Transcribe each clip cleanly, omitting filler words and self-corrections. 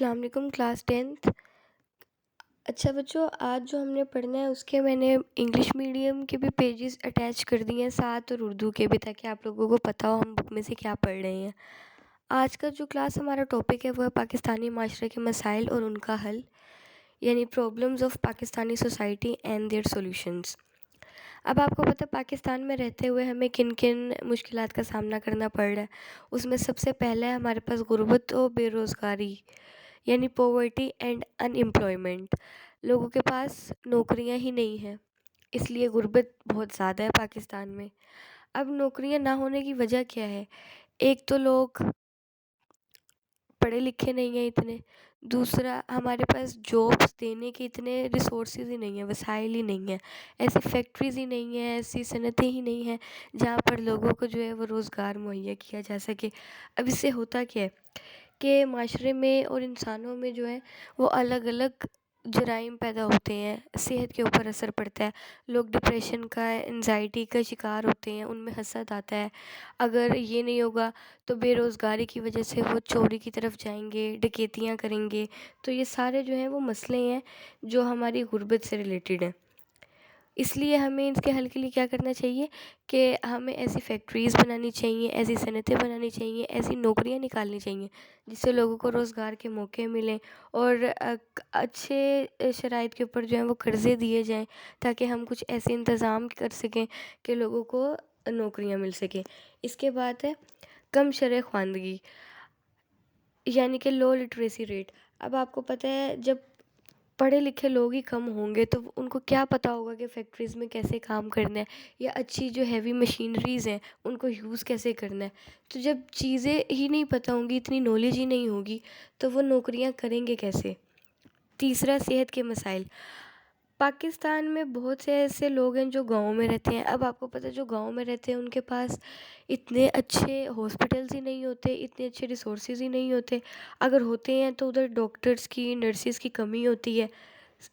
السلام علیکم class 10th۔ اچھا بچوں، آج جو ہم نے پڑھنا ہے اس کے میں نے انگلش میڈیم کے بھی پیجز اٹیچ کر دیے ہیں ساتھ، اور اردو کے بھی، تاکہ آپ لوگوں کو پتہ ہو ہم بک میں سے کیا پڑھ رہے ہیں۔ آج کا جو کلاس ہمارا ٹاپک ہے وہ ہے پاکستانی معاشرے کے مسائل اور ان کا حل، یعنی problems of Pakistani society and their solutions. اب آپ کو پتہ پاکستان میں رہتے ہوئے ہمیں کن کن مشکلات کا سامنا کرنا پڑ رہا ہے۔ اس میں سب سے پہلے ہے ہمارے پاس غربت و بے روزگاری، یعنی پاورٹی اینڈ ان امپلائمنٹ۔ لوگوں کے پاس نوکریاں ہی نہیں ہیں، اس لیے غربت بہت زیادہ ہے پاکستان میں۔ اب نوکریاں نہ ہونے کی وجہ کیا ہے؟ ایک تو لوگ پڑھے لکھے نہیں ہیں اتنے، دوسرا ہمارے پاس جابس دینے کے اتنے ریسورسز ہی نہیں ہیں، وسائل ہی نہیں ہیں، ایسی فیکٹریز ہی نہیں ہیں، ایسی صنعتیں ہی نہیں ہیں جہاں پر لوگوں کو جو ہے وہ روزگار مہیا کیا جا سکے۔ اب اس سے ہوتا کیا ہے کہ معاشرے میں اور انسانوں میں جو ہے وہ الگ الگ جرائم پیدا ہوتے ہیں، صحت کے اوپر اثر پڑتا ہے، لوگ ڈپریشن کا، انزائٹی کا شکار ہوتے ہیں، ان میں حسد آتا ہے۔ اگر یہ نہیں ہوگا تو بے روزگاری کی وجہ سے وہ چوری کی طرف جائیں گے، ڈکیتیاں کریں گے۔ تو یہ سارے جو ہیں وہ مسئلے ہیں جو ہماری غربت سے ریلیٹڈ ہیں۔ اس لیے ہمیں اس کے حل کے لیے کیا کرنا چاہیے کہ ہمیں ایسی فیکٹریز بنانی چاہیے، ایسی صنعتیں بنانی چاہیے، ایسی نوکریاں نکالنی چاہیے جس سے لوگوں کو روزگار کے موقع ملیں، اور اچھے شرائط کے اوپر جو ہیں وہ قرضے دیے جائیں، تاکہ ہم کچھ ایسے انتظام کر سکیں کہ لوگوں کو نوکریاں مل سکیں۔ اس کے بعد ہے کم شرح خواندگی، یعنی کہ لو لٹریسی ریٹ۔ اب آپ کو پتہ ہے جب پڑھے لکھے لوگ ہی کم ہوں گے تو ان کو کیا پتہ ہوگا کہ فیکٹریز میں کیسے کام کرنا ہے، یا اچھی جو ہیوی مشینریز ہیں ان کو یوز کیسے کرنا ہے۔ تو جب چیزیں ہی نہیں پتہ ہوں گی، اتنی نالج ہی نہیں ہوگی، تو وہ نوکریاں کریں گے کیسے؟ تیسرا، صحت کے مسائل۔ پاکستان میں بہت سے ایسے لوگ ہیں جو گاؤں میں رہتے ہیں۔ اب آپ کو پتہ ہے جو گاؤں میں رہتے ہیں ان کے پاس اتنے اچھے ہاسپٹلز ہی نہیں ہوتے، اتنے اچھے ریسورسز ہی نہیں ہوتے، اگر ہوتے ہیں تو ادھر ڈاکٹرز کی، نرسز کی کمی ہوتی ہے۔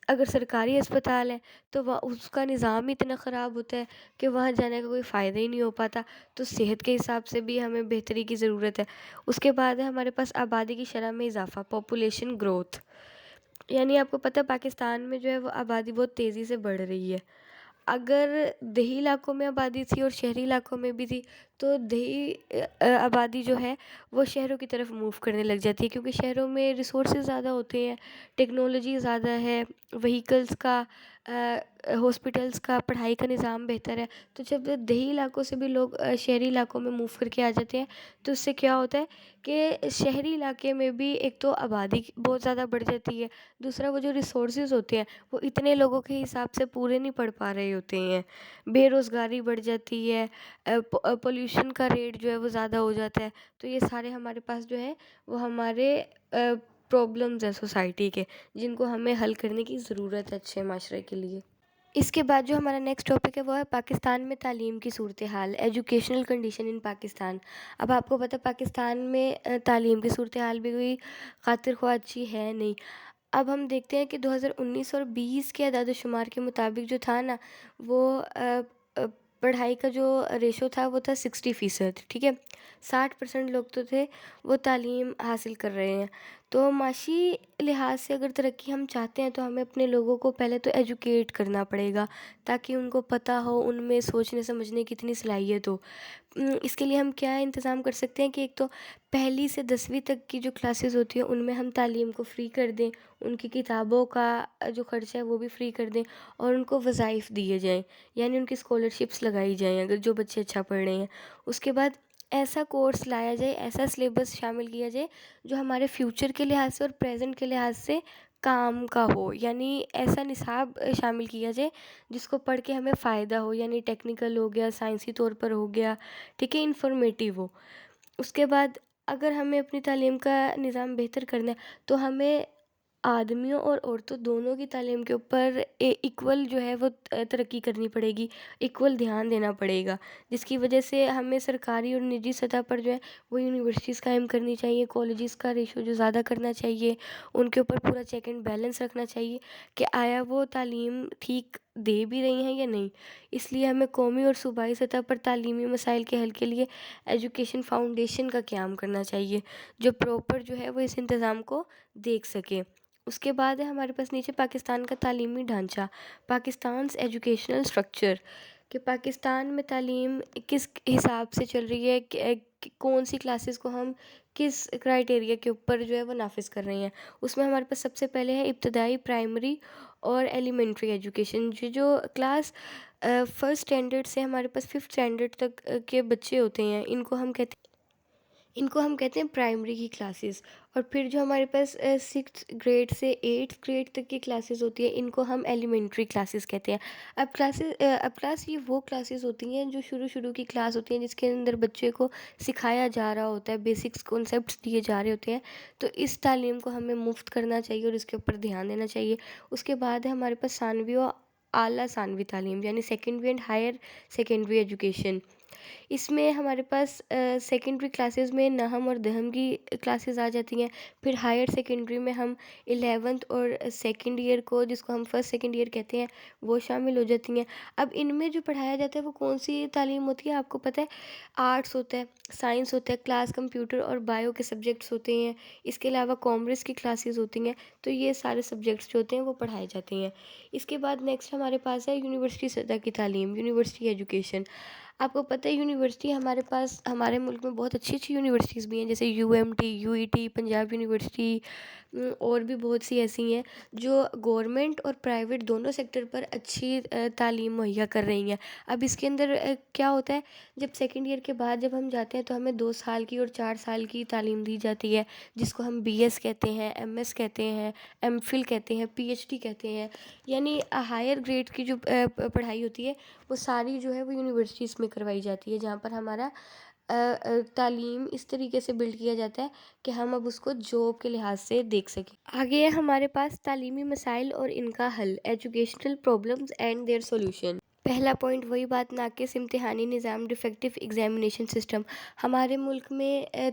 اگر سرکاری اسپتال ہے تو وہ اس کا نظام ہی اتنا خراب ہوتا ہے کہ وہاں جانے کا کوئی فائدہ ہی نہیں ہو پاتا۔ تو صحت کے حساب سے بھی ہمیں بہتری کی ضرورت ہے۔ اس کے بعد ہے ہمارے پاس آبادی کی شرح میں اضافہ، پاپولیشن گروتھ، یعنی آپ کو پتہ ہے پاکستان میں جو ہے وہ آبادی بہت تیزی سے بڑھ رہی ہے۔ اگر دیہی علاقوں میں آبادی تھی اور شہری علاقوں میں بھی تھی، تو دیہی آبادی جو ہے وہ شہروں کی طرف موو کرنے لگ جاتی ہے، کیونکہ شہروں میں ریسورسز زیادہ ہوتے ہیں، ٹیکنالوجی زیادہ ہے، وہیکلز کا، ہاسپٹلز کا، پڑھائی کا نظام بہتر ہے۔ تو جب دیہی علاقوں سے بھی لوگ شہری علاقوں میں موو کر کے آ جاتے ہیں تو اس سے کیا ہوتا ہے کہ شہری علاقے میں بھی ایک تو آبادی بہت زیادہ بڑھ جاتی ہے، دوسرا وہ جو ریسورسز ہوتے ہیں وہ اتنے لوگوں کے حساب سے پورے نہیں پڑ پا رہے ہوتے ہیں، بے روزگاری بڑھ جاتی ہے، پولیوشن کا ریٹ جو ہے وہ زیادہ ہو جاتا ہے۔ تو یہ سارے ہمارے پاس جو ہے وہ ہمارے پرابلمز ہیں سوسائٹی کے، جن کو ہمیں حل کرنے کی ضرورت ہے اچھے معاشرے کے لیے۔ اس کے بعد جو ہمارا نیکسٹ ٹاپک ہے وہ ہے پاکستان میں تعلیم کی صورتحال، ایجوکیشنل کنڈیشن ان پاکستان۔ اب آپ کو پتہ پاکستان میں تعلیم کی صورتحال بھی کوئی خاطر خواہ اچھی ہے نہیں۔ اب ہم دیکھتے ہیں کہ 2019 اور 20 کے اعداد و شمار کے مطابق جو تھا نا، وہ پڑھائی کا جو ریشو تھا وہ تھا 60%، ٹھیک ہے، 60% لوگ تو تھے وہ تعلیم حاصل کر رہے ہیں۔ تو معاشی لحاظ سے اگر ترقی ہم چاہتے ہیں تو ہمیں اپنے لوگوں کو پہلے تو ایجوکیٹ کرنا پڑے گا، تاکہ ان کو پتہ ہو، ان میں سوچنے سمجھنے کی اتنی صلاحیت ہو۔ اس کے لیے ہم کیا انتظام کر سکتے ہیں کہ ایک تو پہلی سے 10ویں تک کی جو کلاسز ہوتی ہیں ان میں ہم تعلیم کو فری کر دیں، ان کی کتابوں کا جو خرچہ ہے وہ بھی فری کر دیں، اور ان کو وظائف دیے جائیں، یعنی ان کی اسکالرشپس لگائی جائیں اگر جو بچے اچھا پڑھ رہے ہیں۔ اس کے بعد ایسا کورس لایا جائے، ایسا سلیبس شامل کیا جائے جو ہمارے فیوچر کے لحاظ سے اور پریزنٹ کے لحاظ سے کام کا ہو، یعنی ایسا نصاب شامل کیا جائے جس کو پڑھ کے ہمیں فائدہ ہو، یعنی ٹیکنیکل ہو گیا، سائنسی طور پر ہو گیا، ٹھیک ہے، انفارمیٹیو ہو۔ اس کے بعد اگر ہمیں اپنی تعلیم کا نظام بہتر کرنا ہے تو ہمیں آدمیوں اور عورتوں دونوں کی تعلیم کے اوپر ایکول جو ہے وہ ترقی کرنی پڑے گی، ایکول دھیان دینا پڑے گا، جس کی وجہ سے ہمیں سرکاری اور نجی سطح پر جو ہے وہ یونیورسٹیز قائم کرنی چاہیے، کالجز کا ریشو جو زیادہ کرنا چاہیے، ان کے اوپر پورا چیک اینڈ بیلنس رکھنا چاہیے کہ آیا وہ تعلیم ٹھیک دے بھی رہی ہیں یا نہیں۔ اس لیے ہمیں قومی اور صوبائی سطح پر تعلیمی مسائل کے حل کے لیے ایجوکیشن فاؤنڈیشن کا قیام کرنا چاہیے، جو پراپر جو ہے وہ اس انتظام کو دیکھ سکے۔ اس کے بعد ہے ہمارے پاس نیچے پاکستان کا تعلیمی ڈھانچہ، پاکستان's ایجوکیشنل اسٹرکچر، کہ پاکستان میں تعلیم کس حساب سے چل رہی ہے، کون سی کلاسز کو ہم کس کرائٹیریا کے اوپر جو ہے وہ نافذ کر رہے ہیں۔ اس میں ہمارے پاس سب سے پہلے ہے ابتدائی، پرائمری اور ایلیمنٹری ایجوکیشن، جو کلاس فرسٹ اسٹینڈرڈ سے ہمارے پاس ففتھ اسٹینڈرڈ تک کے بچے ہوتے ہیں، ان کو ہم کہتے ہیں پرائمری کی کلاسز۔ اور پھر جو ہمارے پاس سکس گریڈ سے ایٹھ گریڈ تک کی کلاسز ہوتی ہیں، ان کو ہم ایلیمنٹری کلاسز کہتے ہیں۔ اب کلاس یہ وہ کلاسز ہوتی ہیں جو شروع کی کلاس ہوتی ہیں، جس کے اندر بچے کو سکھایا جا رہا ہوتا ہے، بیسکس کانسیپٹس دیے جا رہے ہوتے ہیں۔ تو اس تعلیم کو ہمیں مفت کرنا چاہیے اور اس کے اوپر دھیان دینا چاہیے۔ اس کے بعد ہے ہمارے پاس ثانوی و اعلیٰ ثانوی تعلیم، یعنی secondary and higher secondary education. اس میں ہمارے پاس سیکنڈری کلاسز میں نہم اور دہم کی کلاسز آ جاتی ہیں۔ پھر ہائر سیکنڈری میں ہم 11th اور سیکنڈ ایئر کو، جس کو ہم فرسٹ سیکنڈ ایئر کہتے ہیں، وہ شامل ہو جاتی ہیں۔ اب ان میں جو پڑھایا جاتا ہے وہ کون سی تعلیم ہوتی ہے، آپ کو پتہ ہے، آرٹس ہوتا ہے، سائنس ہوتا ہے، کلاس کمپیوٹر اور بایو کے سبجیکٹس ہوتے ہیں۔ اس کے علاوہ کامرس کی کلاسز ہوتی ہیں۔ تو یہ سارے سبجیکٹس جو ہوتے ہیں وہ پڑھائے جاتے ہیں۔ اس کے بعد نیکسٹ ہمارے پاس ہے یونیورسٹی سطح کی تعلیم، یونیورسٹی ایجوکیشن۔ آپ کو پتہ ہے یونیورسٹی ہمارے پاس، ہمارے ملک میں بہت اچھی یونیورسٹیز بھی ہیں، جیسے UMT، UET، پنجاب یونیورسٹی، اور بھی بہت سی ایسی ہیں جو گورنمنٹ اور پرائیویٹ دونوں سیکٹر پر اچھی تعلیم مہیا کر رہی ہیں۔ اب اس کے اندر کیا ہوتا ہے، جب سیکنڈ ایئر کے بعد جب ہم جاتے ہیں تو ہمیں 2 سال کی اور 4 سال کی تعلیم دی جاتی ہے، جس کو ہم BS کہتے ہیں، MS کہتے ہیں، MPhil کہتے ہیں، PhD کہتے ہیں۔ یعنی ہائر گریڈ کی جو پڑھائی ہوتی ہے وہ ساری جو ہے وہ یونیورسٹیز میں کروائی جاتی ہے، جہاں پر ہمارا تعلیم اس طریقے سے بلڈ کیا جاتا ہے کہ ہم اب اس کو جاب کے لحاظ سے دیکھ سکیں۔ آگے ہے ہمارے پاس تعلیمی مسائل اور ان کا حل، educational problems and their solution. پہلا پوائنٹ وہی بات، ناقص امتحانی نظام، ڈیفیکٹو ایگزامینیشن سسٹم۔ ہمارے ملک میں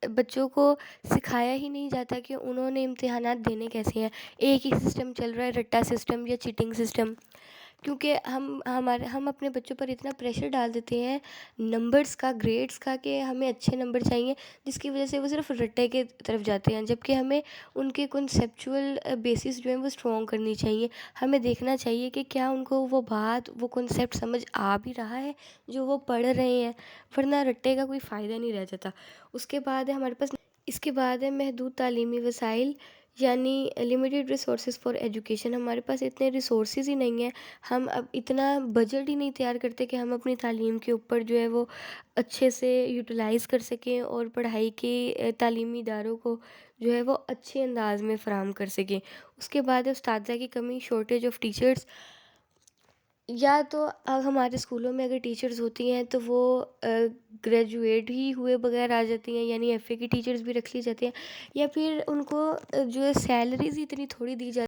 بچوں کو سکھایا ہی نہیں جاتا کہ انہوں نے امتحانات دینے کیسے ہیں۔ ایک ہی سسٹم چل رہا ہے، رٹا سسٹم یا چیٹنگ سسٹم، کیونکہ ہم اپنے بچوں پر اتنا پریشر ڈال دیتے ہیں نمبرز کا، گریڈز کا، کہ ہمیں اچھے نمبر چاہیے، جس کی وجہ سے وہ صرف رٹے کے طرف جاتے ہیں، جبکہ ہمیں ان کے کنسیپچول بیسس جو ہیں وہ اسٹرانگ کرنی چاہیے۔ ہمیں دیکھنا چاہیے کہ کیا ان کو وہ بات، وہ کنسیپٹ سمجھ آ بھی رہا ہے جو وہ پڑھ رہے ہیں، ورنہ رٹے کا کوئی فائدہ نہیں رہ جاتا۔ اس کے بعد ہے محدود تعلیمی وسائل، یعنی لمیٹیڈ ریسورسز فار ایجوکیشن۔ ہمارے پاس اتنے ریسورسز ہی نہیں ہیں، ہم اب اتنا بجٹ ہی نہیں تیار کرتے کہ ہم اپنی تعلیم کے اوپر جو ہے وہ اچھے سے یوٹیلائز کر سکیں اور پڑھائی کے تعلیمی اداروں کو جو ہے وہ اچھے انداز میں فراہم کر سکیں۔ اس کے بعد ہے اساتذہ کی کمی، شارٹیج آف ٹیچرز۔ یا تو اب ہمارے اسکولوں میں اگر ٹیچرز ہوتی ہیں تو وہ گریجویٹ ہی ہوئے بغیر آ جاتی ہیں، یعنی FA کی ٹیچرز بھی رکھ لی جاتی ہیں، یا پھر ان کو جو ہے سیلریز اتنی تھوڑی دی جاتی